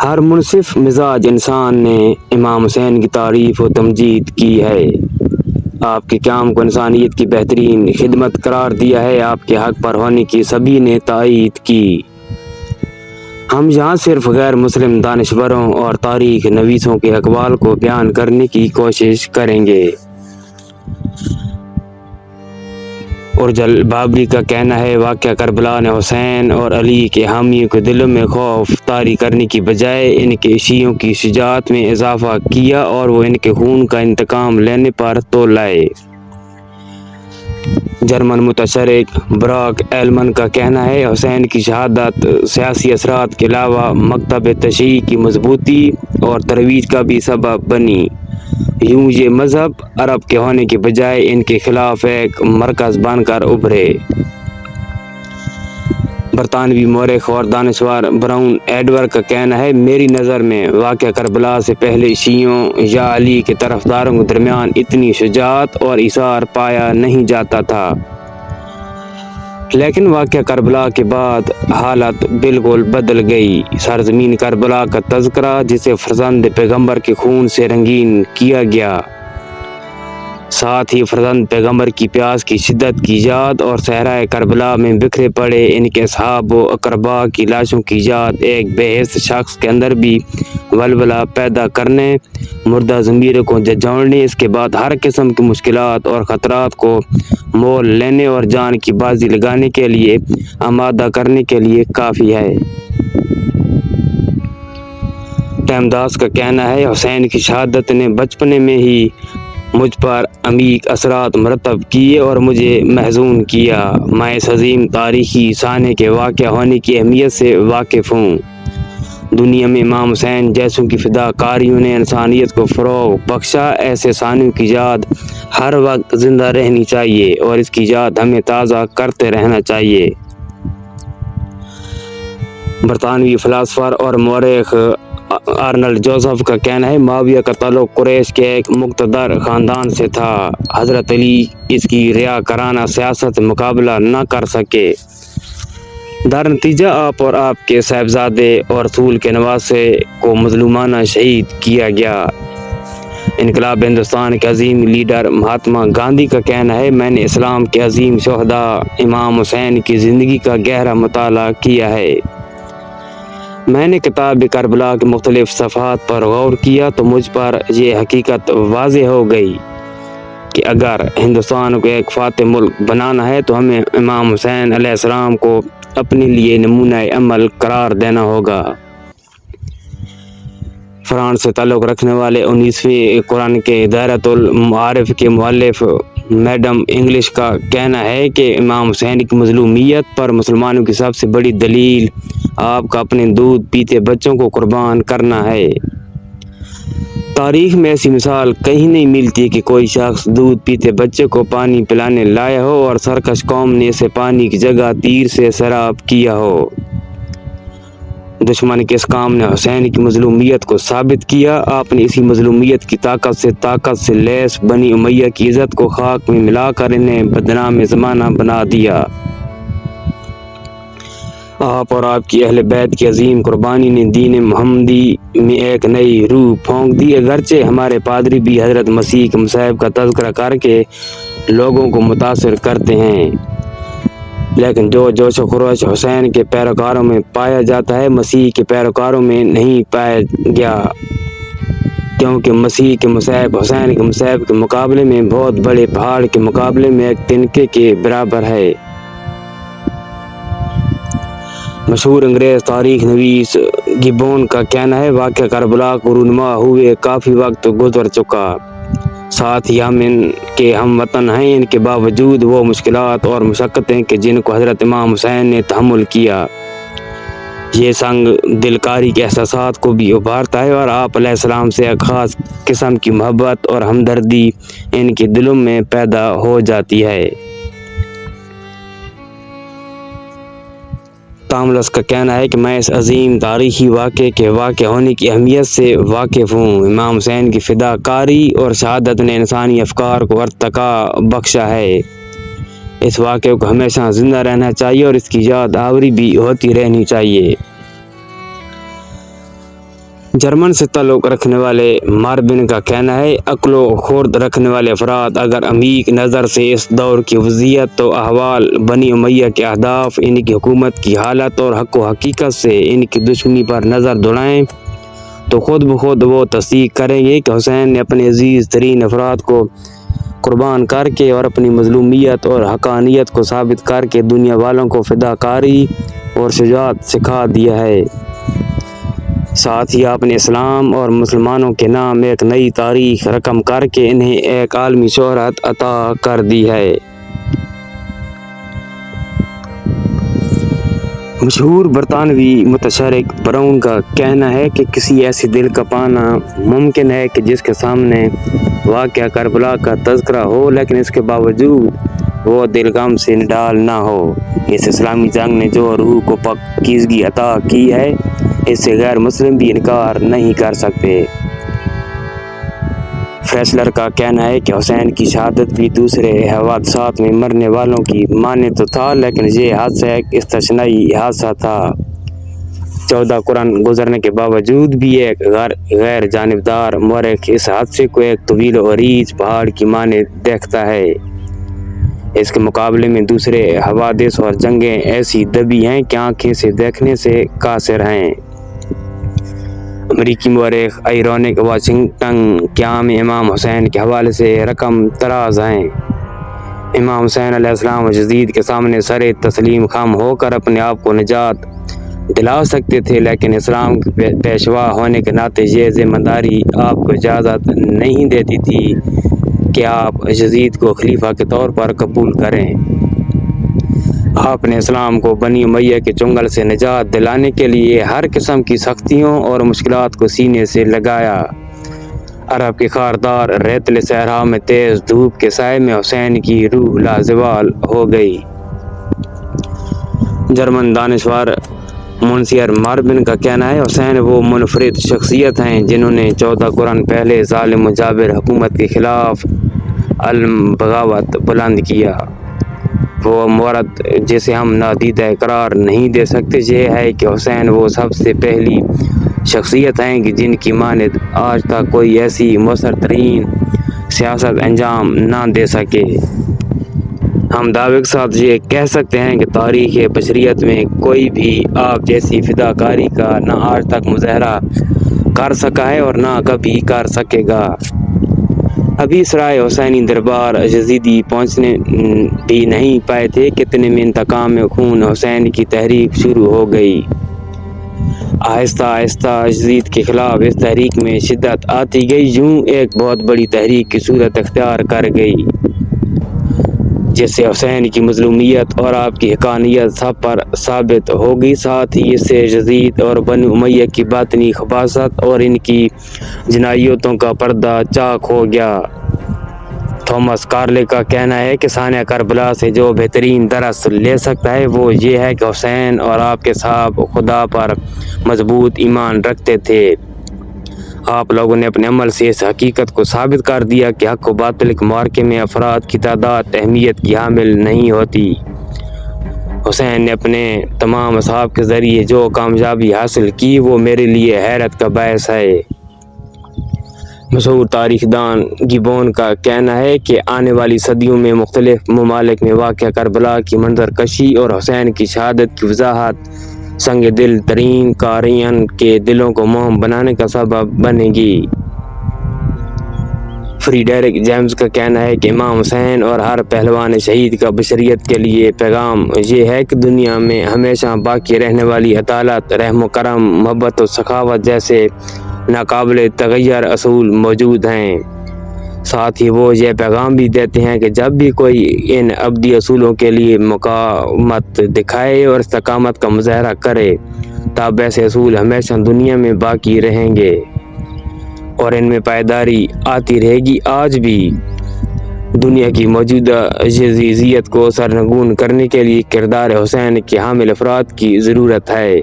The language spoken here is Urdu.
ہر منصف مزاج انسان نے امام حسین کی تعریف و تمجید کی ہے۔ آپ کے قیام کو انسانیت کی بہترین خدمت قرار دیا ہے۔ آپ کے حق پر ہونے کی سبھی نے تائید کی۔ ہم یہاں صرف غیر مسلم دانشوروں اور تاریخ نویسوں کے اقوال کو بیان کرنے کی کوشش کریں گے۔ ارجل بابری کا کہنا ہے، واقعہ کربلا نے حسین اور علی کے حامیوں کے دلوں میں خوف طاری کرنے کی بجائے ان کے شیعوں کی شجاعت میں اضافہ کیا اور وہ ان کے خون کا انتقام لینے پر تول لائے۔ جرمن متشرق براک ایلمن کا کہنا ہے، حسین کی شہادت سیاسی اثرات کے علاوہ مکتب تشیع کی مضبوطی اور ترویج کا بھی سبب بنی۔ یوں یہ مذہب عرب کے ہونے کے بجائے ان کے خلاف ایک مرکز بن کر ابھرے۔ برطانوی مورخ اور دانشور براؤن ایڈور کا کہنا ہے، میری نظر میں واقعہ کربلا سے پہلے شیعوں یا علی کے طرفداروں کے درمیان اتنی شجاعت اور ایثار پایا نہیں جاتا تھا، لیکن واقعہ کربلا کے بعد حالت بالکل بدل گئی۔ سرزمین کربلا کا تذکرہ، جسے فرزند پیغمبر کے خون سے رنگین کیا گیا، ساتھ ہی فرزند پیغمبر کی پیاس کی شدت کی یاد اور صحرائے کربلا میں بکھرے پڑے ان کے اصحاب و اقرباء کی لاشوں کی یاد ایک بے حس شخص کے اندر بھی ولولہ پیدا کرنے، مردہ ضمیروں کو جھنجھوڑنے، اس کے بعد ہر قسم کی مشکلات اور خطرات کو مول لینے اور جان کی بازی لگانے کے لیے آمادہ کرنے کے لیے کافی ہے۔ ٹیمداس کا کہنا ہے، حسین کی شہادت نے بچپنے میں ہی مجھ پر عمیق اثرات مرتب کیے اور مجھے محزون کیا۔ میں اس عظیم تاریخی سانحے کے واقع ہونے کی اہمیت سے واقف ہوں۔ دنیا میں امام حسین جیسوں کی فداکاریوں نے انسانیت کو فروغ بخشا۔ ایسے سانحوں کی یاد ہر وقت زندہ رہنی چاہیے اور اس کی یاد ہمیں تازہ کرتے رہنا چاہیے۔ برطانوی فلاسفر اور مورخ آرنلڈ جوزف کا کہنا ہے، معاویہ کا تعلق قریش کے ایک مقتدر خاندان سے تھا۔ حضرت علی اس کی ریاکارانہ سیاست سے مقابلہ نہ کر سکے۔ در نتیجہ آپ اور آپ کے صاحبزادے اور رسول کے نواسے کو مظلومانہ شہید کیا گیا۔ انقلاب ہندوستان کے عظیم لیڈر مہاتما گاندھی کا کہنا ہے، میں نے اسلام کے عظیم شہداء امام حسین کی زندگی کا گہرا مطالعہ کیا ہے۔ میں نے کتاب کربلا کے مختلف صفحات پر غور کیا تو مجھ پر یہ حقیقت واضح ہو گئی کہ اگر ہندوستان کو ایک فاتح ملک بنانا ہے تو ہمیں امام حسین علیہ السلام کو اپنے لیے نمونہ عمل قرار دینا ہوگا۔ فرانس سے تعلق رکھنے والے 19ویں قرن کے دائرۃ المعارف کے مؤلف میڈم انگلش کا کہنا ہے کہ امام حسین کی مظلومیت پر مسلمانوں کی سب سے بڑی دلیل آپ کا اپنے دودھ پیتے بچوں کو قربان کرنا ہے۔ تاریخ میں ایسی مثال کہیں نہیں ملتی کہ کوئی شخص دودھ پیتے بچے کو پانی پلانے لایا ہو اور سرکش قوم نے اسے پانی کی جگہ تیر سے سیراب کیا ہو۔ دشمن کے اس کام نے حسین کی مظلومیت کو ثابت کیا۔ آپ نے اسی مظلومیت کی طاقت سے لیس بنی امیہ کی عزت کو خاک میں ملا کر انہیں بدنام زمانہ بنا دیا۔ آپ اور آپ کی اہل بیت کی عظیم قربانی نے دین محمدی میں ایک نئی روح پھونک دی۔ اگرچہ ہمارے پادری بھی حضرت مسیح کے مصائب کا تذکرہ کر کے لوگوں کو متاثر کرتے ہیں، لیکن جو جوش و خروش حسین کے پیروکاروں میں پایا جاتا ہے، مسیح کے پیروکاروں میں نہیں پایا گیا، کیونکہ مسیح کے مصائب حسین کے مصائب کے مقابلے میں بہت بڑے پہاڑ کے مقابلے میں ایک تنکے کے برابر ہے۔ مشہور انگریز تاریخ نویس گبون کا کہنا ہے، واقعہ کربلا کو رونما ہوئے کافی وقت گزر چکا، ساتھ ہی ہم ان کے ہم وطن ہیں، ان کے باوجود وہ مشکلات اور مشقتیں کہ جن کو حضرت امام حسین نے تحمل کیا، یہ سنگ دلکاری کے احساسات کو بھی ابھارتا ہے اور آپ علیہ السلام سے ایک خاص قسم کی محبت اور ہمدردی ان کے دلوں میں پیدا ہو جاتی ہے۔ تاملس کا کہنا ہے کہ میں اس عظیم تاریخی واقعے کے واقع ہونے کی اہمیت سے واقف ہوں۔ امام حسین کی فداکاری اور شہادت نے انسانی افکار کو ارتقا بخشا ہے۔ اس واقعے کو ہمیشہ زندہ رہنا چاہیے اور اس کی یاد آوری بھی ہوتی رہنی چاہیے۔ جرمن سے تعلق رکھنے والے ماربن کا کہنا ہے عقل و خرد رکھنے والے افراد اگر عمیق نظر سے اس دور کی وضعیت و احوال بنی امیہ کے اہداف ان کی حکومت کی حالت اور حق و حقیقت سے ان کی دشمنی پر نظر دوڑائیں تو خود بخود وہ تصدیق کریں گے کہ حسین نے اپنے عزیز ترین افراد کو قربان کر کے اور اپنی مظلومیت اور حقانیت کو ثابت کر کے دنیا والوں کو فداکاری اور شجاعت سکھا دیا ہے۔ ساتھ ہی آپ نے اسلام اور مسلمانوں کے نام ایک نئی تاریخ رقم کر کے انہیں ایک عالمی شہرت عطا کر دی ہے۔ مشہور برطانوی متشرق براؤن کا کہنا ہے کہ کسی ایسی دل کا پانا ممکن ہے کہ جس کے سامنے واقعہ کربلا کا تذکرہ ہو لیکن اس کے باوجود وہ دل غم سے نڈال نہ ہو۔ اس اسلامی جنگ نے جو روح کو پاکیزگی عطا کی ہے اس سے غیر مسلم بھی انکار نہیں کر سکتے۔ فیصلر کا کہنا ہے کہ حسین کی شہادت بھی دوسرے حوادثات میں مرنے والوں کی مانند تو تھا لیکن یہ حادثہ ایک استثنائی حادثہ تھا۔ 14 قرن گزرنے کے باوجود بھی ایک غیر جانبدار مورخ اس حادثے کو ایک طویل و عریض پہاڑ کی مانند دیکھتا ہے۔ اس کے مقابلے میں دوسرے حوادث اور جنگیں ایسی دبی ہیں کہ آنکھیں سے دیکھنے سے قاصر ہیں۔ امریکی مورخ ایرونک واشنگٹن قیام امام حسین کے حوالے سے رقم طراز ہیں۔ امام حسین علیہ السلام یزید کے سامنے سر تسلیم خم ہو کر اپنے آپ کو نجات دلا سکتے تھے لیکن اسلام کے پیشوا ہونے کے ناطے یہ ذمہ داری آپ کو اجازت نہیں دیتی تھی کہ آپ یزید کو خلیفہ کے طور پر قبول کریں۔ آپ نے اسلام کو بنی امیہ کے چنگل سے نجات دلانے کے لیے ہر قسم کی سختیوں اور مشکلات کو سینے سے لگایا۔ عرب کے خاردار ریتلے صحرا میں تیز دھوپ کے سائے میں حسین کی روح لازوال ہو گئی۔ جرمن دانشور مونسیئر ماربن کا کہنا ہے حسین وہ منفرد شخصیت ہیں جنہوں نے 14 قرن پہلے ظالم و جابر حکومت کے خلاف علم بغاوت بلند کیا۔ وہ مورد جسے ہم نادیدہ قرار نہیں دے سکتے یہ ہے کہ حسین وہ سب سے پہلی شخصیت ہیں کہ جن کی مانند آج تک کوئی ایسی مؤثر ترین سیاست انجام نہ دے سکے۔ ہم دعوے کے ساتھ یہ کہہ سکتے ہیں کہ تاریخ بشریت میں کوئی بھی آپ جیسی فداکاری کا نہ آج تک مظاہرہ کر سکا ہے اور نہ کبھی کر سکے گا۔ ابھی سرائے حسینی دربار یزیدی پہنچنے بھی نہیں پائے تھے کہ اتنے میں انتقام خون حسین کی تحریک شروع ہو گئی۔ آہستہ آہستہ یزید کے خلاف اس تحریک میں شدت آتی گئی، یوں ایک بہت بڑی تحریک کی صورت اختیار کر گئی جس سے حسین کی مظلومیت اور آپ کی حقانیت سب پر ثابت ہو گئی۔ ساتھ ہی اس سے یزید اور بنو امیہ کی باطنی خباثت اور ان کی جنایتوں کا پردہ چاک ہو گیا۔ تھامس کارلے کا کہنا ہے کہ سانحہ کربلا سے جو بہترین درس لے سکتا ہے وہ یہ ہے کہ حسین اور آپ کے صحاب خدا پر مضبوط ایمان رکھتے تھے۔ آپ لوگوں نے اپنے عمل سے اس حقیقت کو ثابت کر دیا کہ حق و باطل کے معرکے میں افراد کی تعداد اہمیت کی حامل نہیں ہوتی۔ حسین نے اپنے تمام اصحاب کے ذریعے جو کامیابی حاصل کی وہ میرے لیے حیرت کا باعث ہے۔ مشہور تاریخ دان گیبون کا کہنا ہے کہ آنے والی صدیوں میں مختلف ممالک میں واقع کربلا کی منظر کشی اور حسین کی شہادت کی وضاحت سنگ دل ترین قارئین کے دلوں کو موم بنانے کا سبب بنے گی۔ فریڈرک جیمز کا کہنا ہے کہ امام حسین اور ہر پہلوان شہید کا بشریت کے لیے پیغام یہ ہے کہ دنیا میں ہمیشہ باقی رہنے والی عدالت، رحم و کرم، محبت و سخاوت جیسے ناقابل تغیر اصول موجود ہیں۔ ساتھ ہی وہ یہ پیغام بھی دیتے ہیں کہ جب بھی کوئی ان ابدی اصولوں کے لیے مقاومت دکھائے اور استقامت کا مظاہرہ کرے تب ایسے اصول ہمیشہ دنیا میں باقی رہیں گے اور ان میں پائیداری آتی رہے گی۔ آج بھی دنیا کی موجودہ یزیدیت کو سرنگون کرنے کے لیے کردار حسین کے حامل افراد کی ضرورت ہے۔